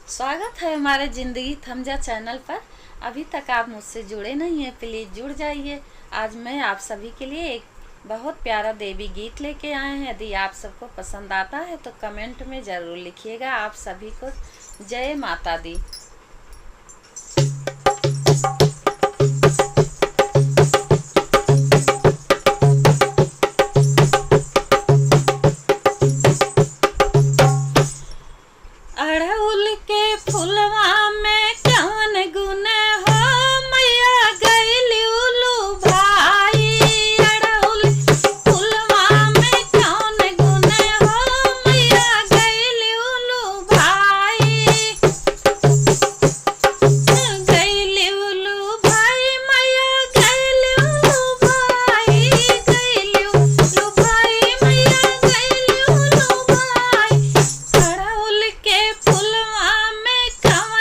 स्वागत है हमारे ज़िंदगी थम जा चैनल पर। अभी तक आप मुझसे जुड़े नहीं हैं, प्लीज़ जुड़ जाइए। आज मैं आप सभी के लिए एक बहुत प्यारा देवी गीत लेके आए हैं। यदि आप सबको पसंद आता है तो कमेंट में ज़रूर लिखिएगा। आप सभी को जय माता दी। अड़हुल के फुलवा में कौन गुण हो, मैया गइली उलू भाई। अड़हुल फुलवा में कौन गुण हो, मैया गइली उलू भाई। गइली उलू भाई, मैया गइली उलू भाई। गइली उलू भाई, मैया गइली उलू भाई। अड़हुल के फुलवा में कौन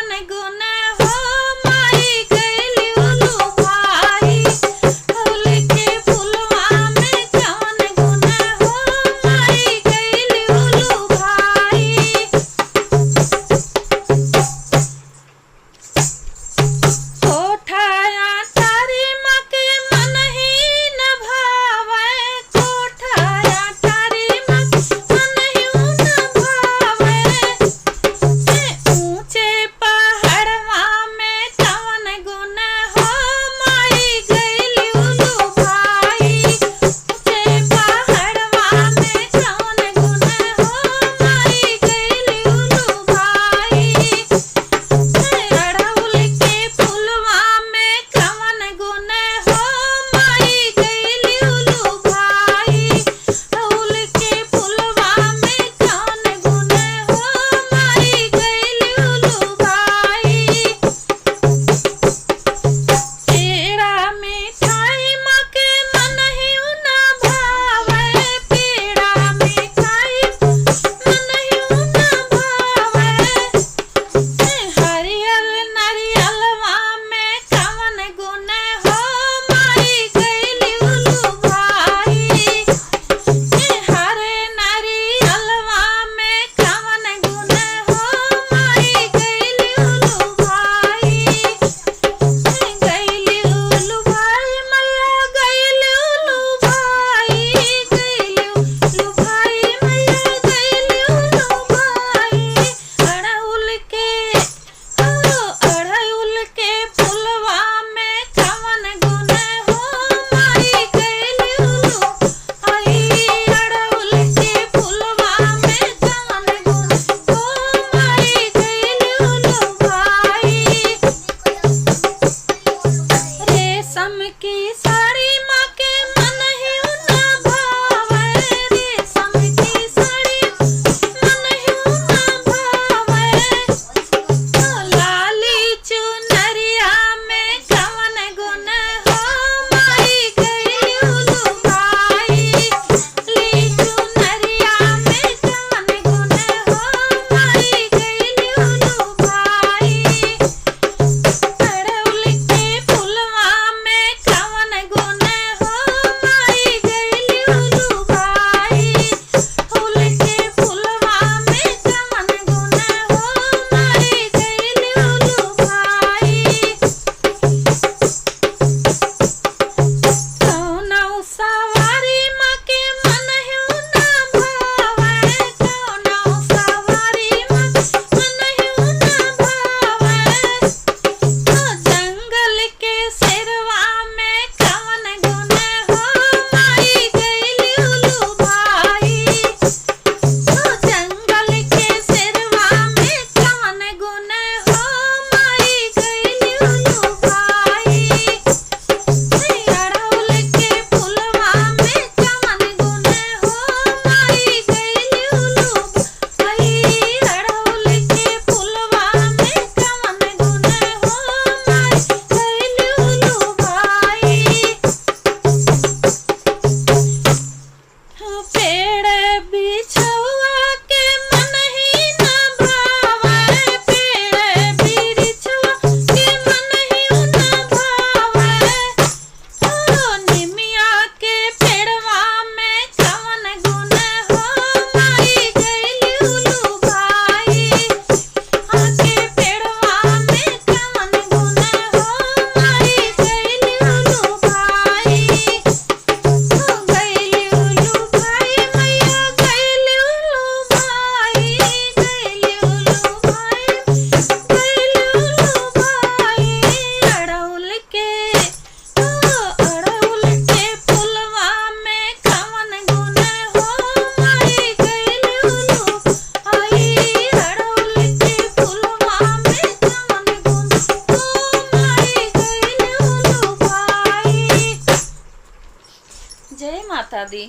माता दी।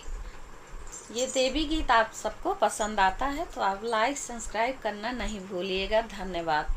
ये देवी गीत आप सबको पसंद आता है तो आप लाइक सब्सक्राइब करना नहीं भूलिएगा। धन्यवाद।